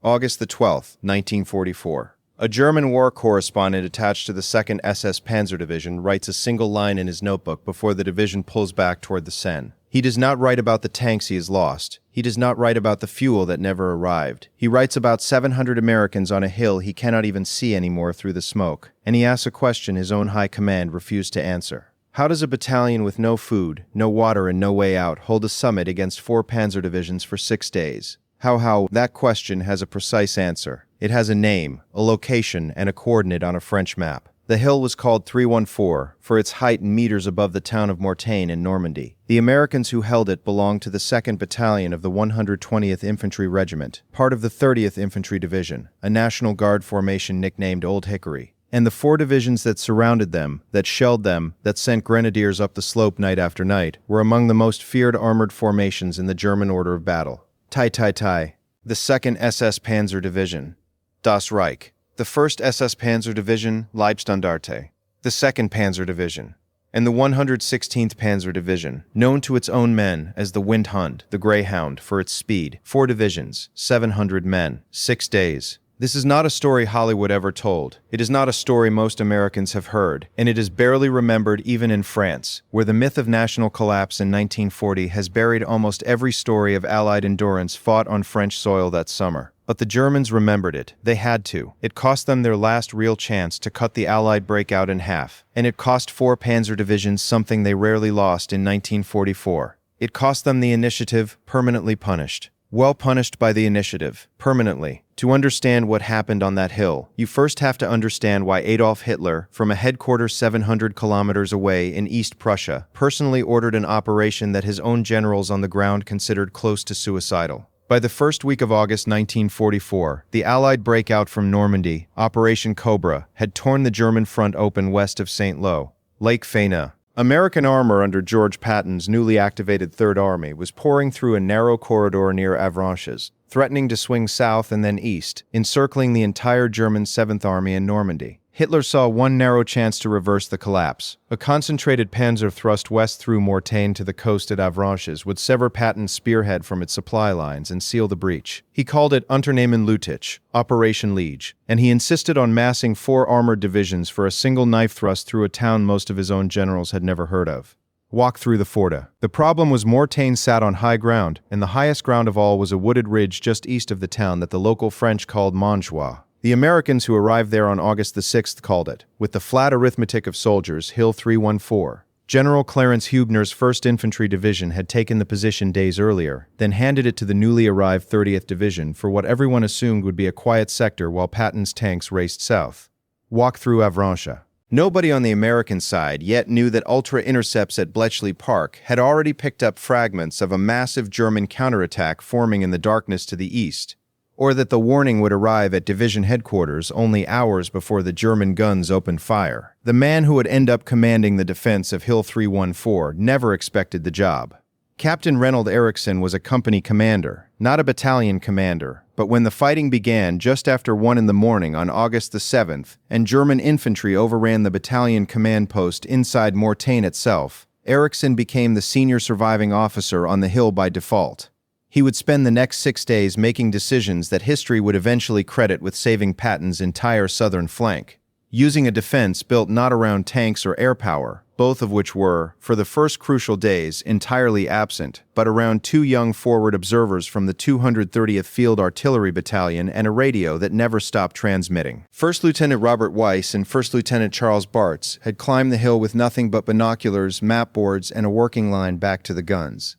August the 12th, 1944. A German war correspondent attached to the 2nd SS Panzer Division writes a single line in his notebook before the division pulls back toward the Seine. He does not write about the tanks he has lost. He does not write about the fuel that never arrived. He writes about 700 Americans on a hill he cannot even see anymore through the smoke. And he asks a question his own high command refused to answer. How does a battalion with no food, no water, and no way out hold a summit against 4 Panzer divisions for 6 days? How? That question has a precise answer. It has a name, a location, and a coordinate on a French map. The hill was called 314 for its height in meters above the town of Mortain in Normandy. The Americans who held it belonged to the 2nd Battalion of the 120th Infantry Regiment, part of the 30th Infantry Division, a National Guard formation nicknamed Old Hickory. And the 4 divisions that surrounded them, that shelled them, that sent grenadiers up the slope night after night, were among the most feared armored formations in the German order of battle. The 2nd SS Panzer Division, Das Reich. The 1st SS Panzer Division, Leibstandarte. The 2nd Panzer Division. And the 116th Panzer Division, known to its own men as the Wind Hund, the Greyhound, for its speed. 4 divisions, 700 men, 6 days. This is not a story Hollywood ever told. It is not a story most Americans have heard, and it is barely remembered even in France, where the myth of national collapse in 1940 has buried almost every story of Allied endurance fought on French soil that summer. But the Germans remembered it. They had to. It cost them their last real chance to cut the Allied breakout in half, and it cost 4 Panzer divisions something they rarely lost in 1944. It cost them the initiative, permanently punished. Well punished by the initiative, permanently. To understand what happened on that hill, you first have to understand why Adolf Hitler, from a headquarters 700 kilometers away in East Prussia, personally ordered an operation that his own generals on the ground considered close to suicidal. By the first week of August 1944, the Allied breakout from Normandy, Operation Cobra, had torn the German front open west of St. Lo, Lake Fena. American armor under George Patton's newly activated Third Army was pouring through a narrow corridor near Avranches, threatening to swing south and then east, encircling the entire German 7th Army in Normandy. Hitler saw one narrow chance to reverse the collapse. A concentrated panzer thrust west through Mortain to the coast at Avranches would sever Patton's spearhead from its supply lines and seal the breach. He called it Operation Lüttich, Operation Lüttich, and he insisted on massing 4 armored divisions for a single knife thrust through a town most of his own generals had never heard of. Walk through the Forta. The problem was Mortain sat on high ground, and the highest ground of all was a wooded ridge just east of the town that the local French called Montjoie. The Americans who arrived there on August the 6th called it, with the flat arithmetic of soldiers, Hill 314. General Clarence Hübner's 1st Infantry Division had taken the position days earlier, then handed it to the newly arrived 30th Division for what everyone assumed would be a quiet sector while Patton's tanks raced south. Walk through Avranches. Nobody on the American side yet knew that ultra-intercepts at Bletchley Park had already picked up fragments of a massive German counterattack forming in the darkness to the east, or that the warning would arrive at division headquarters only hours before the German guns opened fire. The man who would end up commanding the defense of Hill 314 never expected the job. Captain Reynold Eriksson was a company commander, not a battalion commander, but when the fighting began just after 1 in the morning on August the 7th, and German infantry overran the battalion command post inside Mortain itself, Eriksson became the senior surviving officer on the hill by default. He would spend the next 6 days making decisions that history would eventually credit with saving Patton's entire southern flank, using a defense built not around tanks or air power, both of which were, for the first crucial days, entirely absent, but around 2 young forward observers from the 230th Field Artillery Battalion and a radio that never stopped transmitting. First Lieutenant Robert Weiss and First Lieutenant Charles Bartz had climbed the hill with nothing but binoculars, map boards, and a working line back to the guns.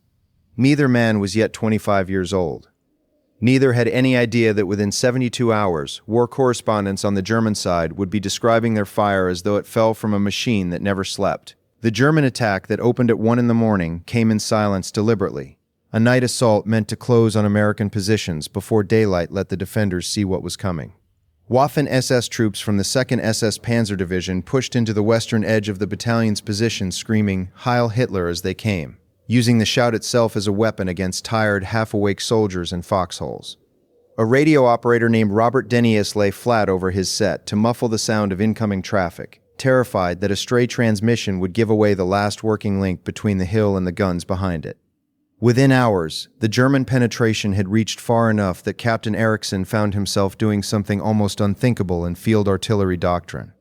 Neither man was yet 25 years old. Neither had any idea that within 72 hours, war correspondents on the German side would be describing their fire as though it fell from a machine that never slept. The German attack that opened at 1 in the morning came in silence deliberately. A night assault meant to close on American positions before daylight let the defenders see what was coming. Waffen-SS troops from the 2nd SS Panzer Division pushed into the western edge of the battalion's position screaming, "Heil Hitler," as they came, using the shout itself as a weapon against tired, half-awake soldiers in foxholes. A radio operator named Robert Denius lay flat over his set to muffle the sound of incoming traffic, terrified that a stray transmission would give away the last working link between the hill and the guns behind it. Within hours, the German penetration had reached far enough that Captain Eriksson found himself doing something almost unthinkable in field artillery doctrine.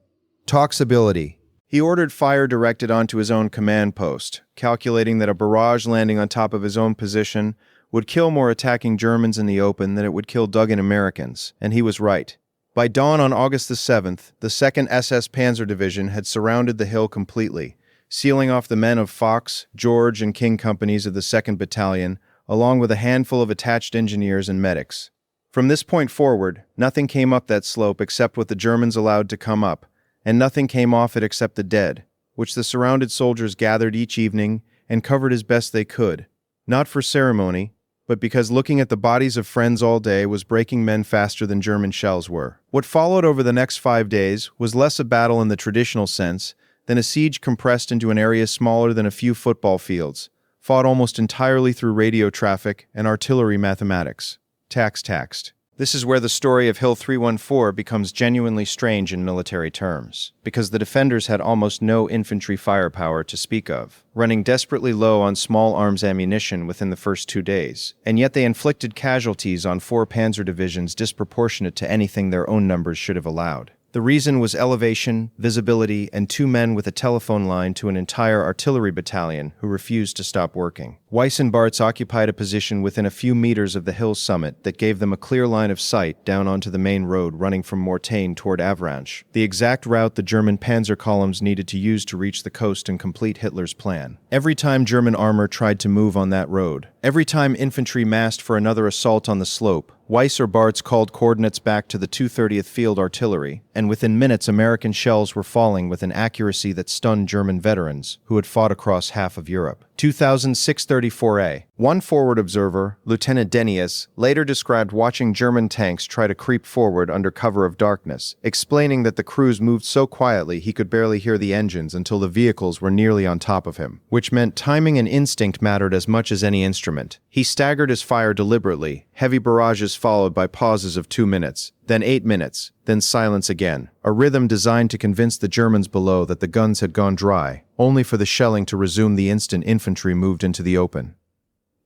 Toxability. He ordered fire directed onto his own command post, calculating that a barrage landing on top of his own position would kill more attacking Germans in the open than it would kill dug-in Americans, and he was right. By dawn on August the 7th, the 2nd SS Panzer Division had surrounded the hill completely, sealing off the men of Fox, George, and King companies of the 2nd Battalion, along with a handful of attached engineers and medics. From this point forward, nothing came up that slope except what the Germans allowed to come up, and nothing came off it except the dead, which the surrounded soldiers gathered each evening and covered as best they could, not for ceremony, but because looking at the bodies of friends all day was breaking men faster than German shells were. What followed over the next 5 days was less a battle in the traditional sense than a siege compressed into an area smaller than a few football fields, fought almost entirely through radio traffic and artillery mathematics. Taxed. This is where the story of Hill 314 becomes genuinely strange in military terms, because the defenders had almost no infantry firepower to speak of, running desperately low on small arms ammunition within the first 2 days, and yet they inflicted casualties on 4 panzer divisions disproportionate to anything their own numbers should have allowed. The reason was elevation, visibility, and 2 men with a telephone line to an entire artillery battalion who refused to stop working. Weiss and Bartz occupied a position within a few meters of the hill's summit that gave them a clear line of sight down onto the main road running from Mortain toward Avranches, the exact route the German panzer columns needed to use to reach the coast and complete Hitler's plan. Every time German armor tried to move on that road, every time infantry massed for another assault on the slope, Weiss or Bartz called coordinates back to the 230th Field Artillery, and within minutes American shells were falling with an accuracy that stunned German veterans, who had fought across half of Europe. 2634A. One forward observer, Lieutenant Denius, later described watching German tanks try to creep forward under cover of darkness, explaining that the crews moved so quietly he could barely hear the engines until the vehicles were nearly on top of him, which meant timing and instinct mattered as much as any instrument. He staggered his fire deliberately, heavy barrages followed by pauses of 2 minutes, then 8 minutes, then silence again, a rhythm designed to convince the Germans below that the guns had gone dry, only for the shelling to resume the instant infantry moved into the open.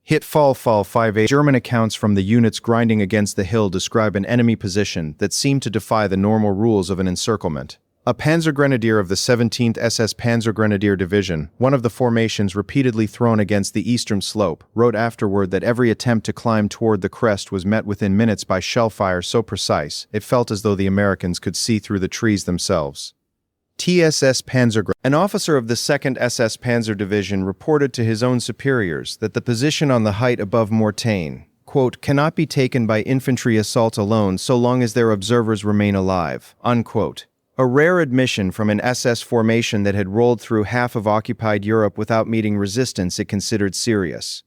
Hit fall 5A. German accounts from the units grinding against the hill describe an enemy position that seemed to defy the normal rules of an encirclement. A Panzer Grenadier of the 17th SS Panzer Grenadier Division, one of the formations repeatedly thrown against the eastern slope, wrote afterward that every attempt to climb toward the crest was met within minutes by shellfire so precise it felt as though the Americans could see through the trees themselves. TSS Panzer. An officer of the 2nd SS Panzer Division reported to his own superiors that the position on the height above Mortain, quote, cannot be taken by infantry assault alone so long as their observers remain alive, unquote. A rare admission from an SS formation that had rolled through half of occupied Europe without meeting resistance it considered serious.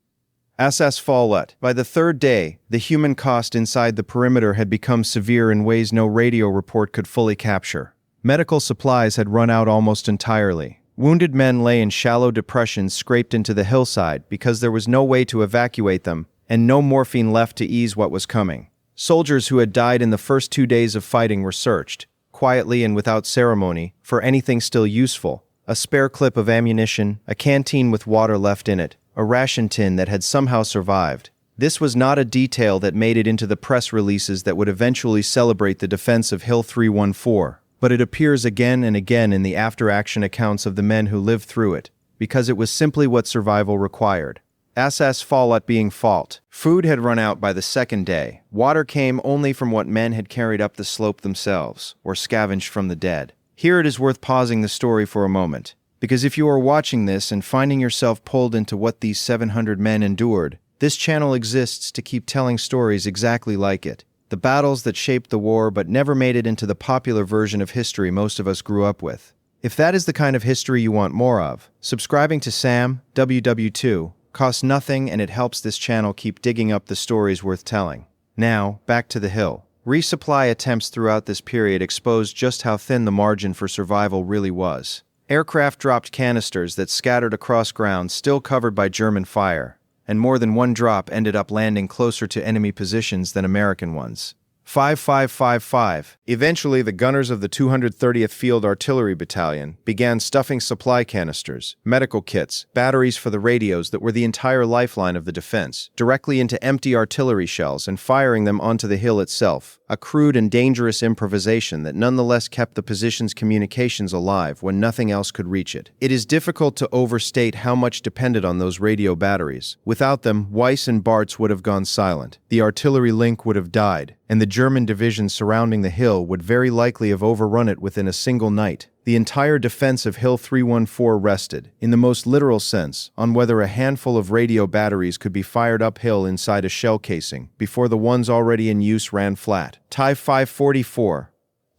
SS Fallout. By the 3rd day, the human cost inside the perimeter had become severe in ways no radio report could fully capture. Medical supplies had run out almost entirely. Wounded men lay in shallow depressions scraped into the hillside because there was no way to evacuate them, and no morphine left to ease what was coming. Soldiers who had died in the first 2 days of fighting were searched, quietly and without ceremony, for anything still useful, a spare clip of ammunition, a canteen with water left in it, a ration tin that had somehow survived. This was not a detail that made it into the press releases that would eventually celebrate the defense of Hill 314, but it appears again and again in the after-action accounts of the men who lived through it, because it was simply what survival required. SS Fallout being fault. Food had run out by the 2nd day. Water came only from what men had carried up the slope themselves, or scavenged from the dead. Here it is worth pausing the story for a moment, because if you are watching this and finding yourself pulled into what these 700 men endured, this channel exists to keep telling stories exactly like it. The battles that shaped the war but never made it into the popular version of history most of us grew up with. If that is the kind of history you want more of, subscribing to Sam, WW2, costs nothing and it helps this channel keep digging up the stories worth telling. Now, back to the hill. Resupply attempts throughout this period exposed just how thin the margin for survival really was. Aircraft dropped canisters that scattered across ground still covered by German fire, and more than one drop ended up landing closer to enemy positions than American ones. 5555. Eventually, the gunners of the 230th Field Artillery Battalion began stuffing supply canisters, medical kits, batteries for the radios that were the entire lifeline of the defense, directly into empty artillery shells and firing them onto the hill itself, a crude and dangerous improvisation that nonetheless kept the position's communications alive when nothing else could reach it. It is difficult to overstate how much depended on those radio batteries. Without them, Weiss and Bartz would have gone silent, the artillery link would have died, and the German division surrounding the hill would very likely have overrun it within a single night. The entire defense of Hill 314 rested, in the most literal sense, on whether a handful of radio batteries could be fired uphill inside a shell casing before the ones already in use ran flat. Type 544.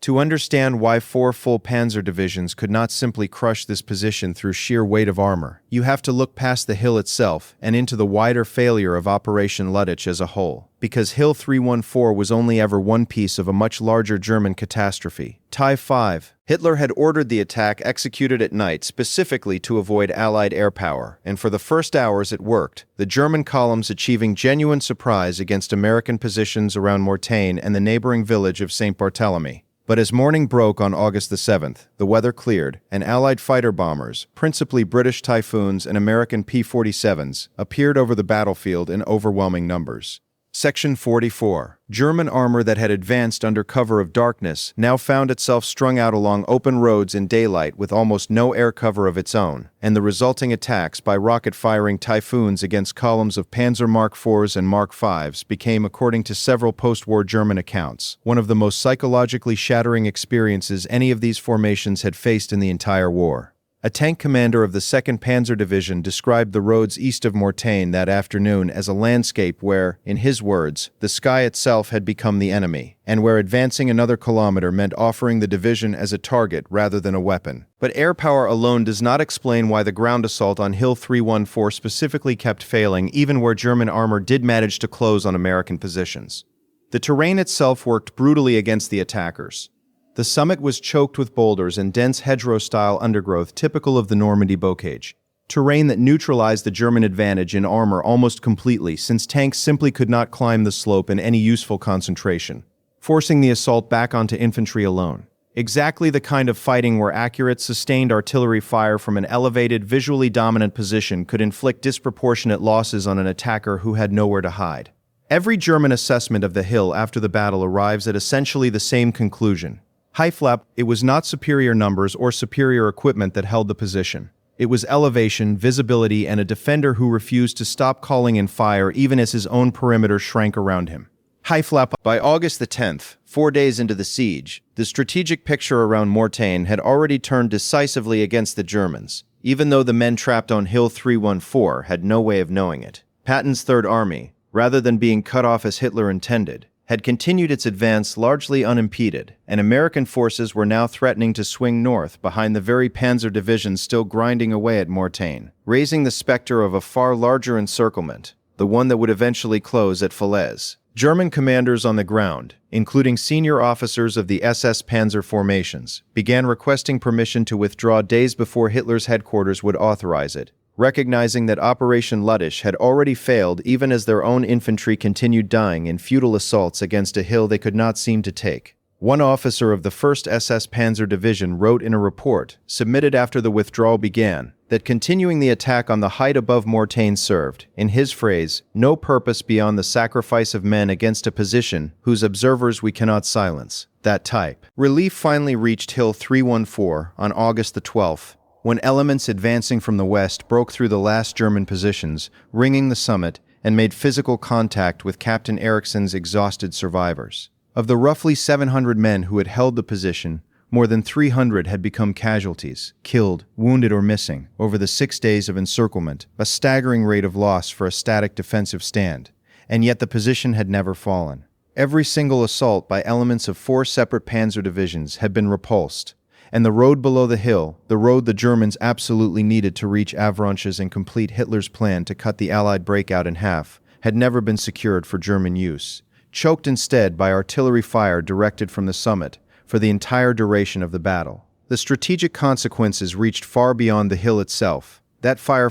To understand why 4 full panzer divisions could not simply crush this position through sheer weight of armor, you have to look past the hill itself and into the wider failure of Operation Lüttich as a whole. Because Hill 314 was only ever one piece of a much larger German catastrophe. Type 5. Hitler had ordered the attack executed at night specifically to avoid Allied air power, and for the first hours it worked, the German columns achieving genuine surprise against American positions around Mortain and the neighboring village of St. Barthélemy. But as morning broke on August the 7th, the weather cleared, and Allied fighter bombers, principally British Typhoons and American P-47s, appeared over the battlefield in overwhelming numbers. Section 44. German armor that had advanced under cover of darkness now found itself strung out along open roads in daylight with almost no air cover of its own, and the resulting attacks by rocket-firing Typhoons against columns of Panzer Mark IVs and Mark Vs became, according to several post-war German accounts, one of the most psychologically shattering experiences any of these formations had faced in the entire war. A tank commander of the 2nd Panzer Division described the roads east of Mortain that afternoon as a landscape where, in his words, the sky itself had become the enemy, and where advancing another kilometer meant offering the division as a target rather than a weapon. But air power alone does not explain why the ground assault on Hill 314 specifically kept failing even where German armor did manage to close on American positions. The terrain itself worked brutally against the attackers. The summit was choked with boulders and dense hedgerow-style undergrowth typical of the Normandy bocage, terrain that neutralized the German advantage in armor almost completely since tanks simply could not climb the slope in any useful concentration, forcing the assault back onto infantry alone. Exactly the kind of fighting where accurate, sustained artillery fire from an elevated, visually dominant position could inflict disproportionate losses on an attacker who had nowhere to hide. Every German assessment of the hill after the battle arrives at essentially the same conclusion. Heiflap, it was not superior numbers or superior equipment that held the position. It was elevation, visibility, and a defender who refused to stop calling in fire even as his own perimeter shrank around him. Heiflap. By August the 10th, 4 days into the siege, the strategic picture around Mortain had already turned decisively against the Germans, even though the men trapped on Hill 314 had no way of knowing it. Patton's Third Army, rather than being cut off as Hitler intended, had continued its advance largely unimpeded, and American forces were now threatening to swing north behind the very panzer divisions still grinding away at Mortain, raising the specter of a far larger encirclement, the one that would eventually close at Falaise. German commanders on the ground, including senior officers of the SS Panzer formations, began requesting permission to withdraw days before Hitler's headquarters would authorize it, recognizing that Operation Lüttich had already failed even as their own infantry continued dying in futile assaults against a hill they could not seem to take. One officer of the 1st SS Panzer Division wrote in a report, submitted after the withdrawal began, that continuing the attack on the height above Mortain served, in his phrase, no purpose beyond the sacrifice of men against a position whose observers we cannot silence. That type. Relief finally reached Hill 314 on August the 12th, when elements advancing from the west broke through the last German positions, ringing the summit, and made physical contact with Captain Ericsson's exhausted survivors. Of the roughly 700 men who had held the position, more than 300 had become casualties, killed, wounded, or missing, over the 6 days of encirclement, a staggering rate of loss for a static defensive stand, and yet the position had never fallen. Every single assault by elements of 4 separate panzer divisions had been repulsed, and the road below the hill, the road the Germans absolutely needed to reach Avranches and complete Hitler's plan to cut the Allied breakout in half, had never been secured for German use, choked instead by artillery fire directed from the summit for the entire duration of the battle. The strategic consequences reached far beyond the hill itself. That fire.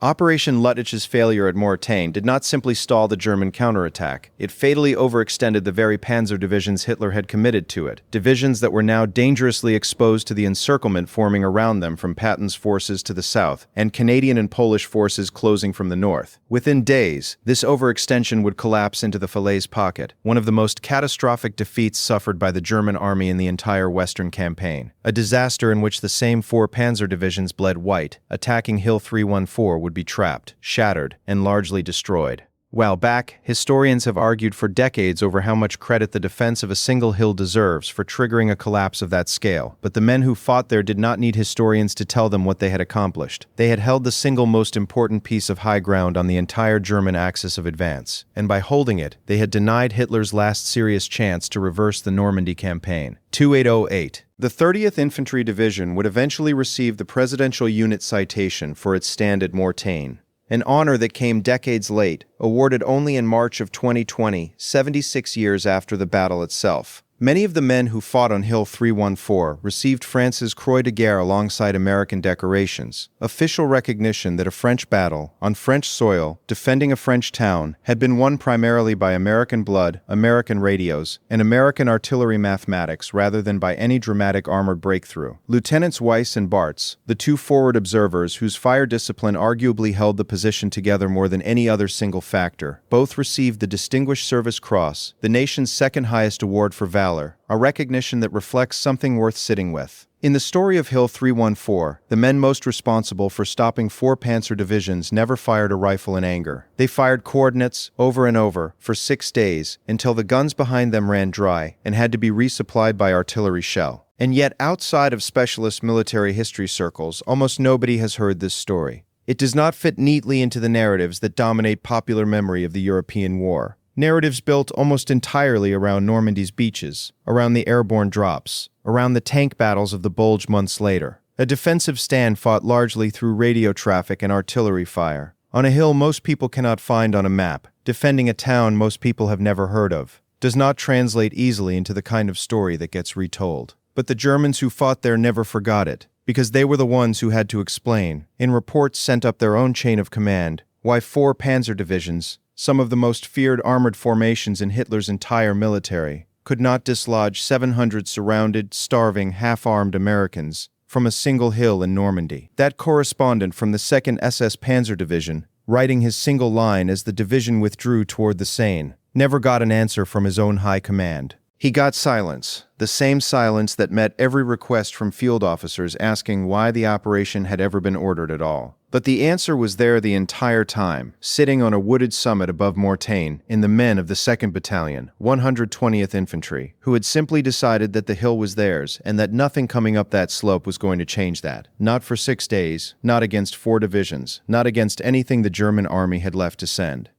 Operation Lüttich's failure at Mortain did not simply stall the German counterattack. It fatally overextended the very Panzer divisions Hitler had committed to it, divisions that were now dangerously exposed to the encirclement forming around them from Patton's forces to the south, and Canadian and Polish forces closing from the north. Within days, this overextension would collapse into the Falaise Pocket, one of the most catastrophic defeats suffered by the German army in the entire Western campaign. A disaster in which the same four Panzer divisions bled white. Attacking Hill 314 would be trapped, shattered, and largely destroyed. While back, historians have argued for decades over how much credit the defense of a single hill deserves for triggering a collapse of that scale, but the men who fought there did not need historians to tell them what they had accomplished. They had held the single most important piece of high ground on the entire German axis of advance, and by holding it, they had denied Hitler's last serious chance to reverse the Normandy campaign. 2808. The 30th Infantry Division would eventually receive the Presidential Unit Citation for its stand at Mortain, an honor that came decades late, awarded only in March of 2020, 76 years after the battle itself. Many of the men who fought on Hill 314 received France's Croix de Guerre alongside American decorations, official recognition that a French battle, on French soil, defending a French town, had been won primarily by American blood, American radios, and American artillery mathematics rather than by any dramatic armored breakthrough. Lieutenants Weiss and Bartz, the two forward observers whose fire discipline arguably held the position together more than any other single factor, both received the Distinguished Service Cross, the nation's second highest award for valor, a recognition that reflects something worth sitting with. In the story of Hill 314, the men most responsible for stopping four Panzer divisions never fired a rifle in anger. They fired coordinates over and over for 6 days until the guns behind them ran dry and had to be resupplied by artillery shell. And yet, outside of specialist military history circles, almost nobody has heard this story. It does not fit neatly into the narratives that dominate popular memory of the European war. Narratives built almost entirely around Normandy's beaches, around the airborne drops, around the tank battles of the Bulge months later. A defensive stand fought largely through radio traffic and artillery fire. On a hill most people cannot find on a map, defending a town most people have never heard of, does not translate easily into the kind of story that gets retold. But the Germans who fought there never forgot it, because they were the ones who had to explain, in reports sent up their own chain of command, why four Panzer divisions, some of the most feared armored formations in Hitler's entire military, could not dislodge 700 surrounded, starving, half-armed Americans from a single hill in Normandy. That correspondent from the 2nd SS Panzer Division, writing his single line as the division withdrew toward the Seine, never got an answer from his own high command. He got silence, the same silence that met every request from field officers asking why the operation had ever been ordered at all. But the answer was there the entire time, sitting on a wooded summit above Mortain, in the men of the 2nd Battalion, 120th Infantry, who had simply decided that the hill was theirs and that nothing coming up that slope was going to change that. Not for 6 days, not against 4 divisions, not against anything the German army had left to send.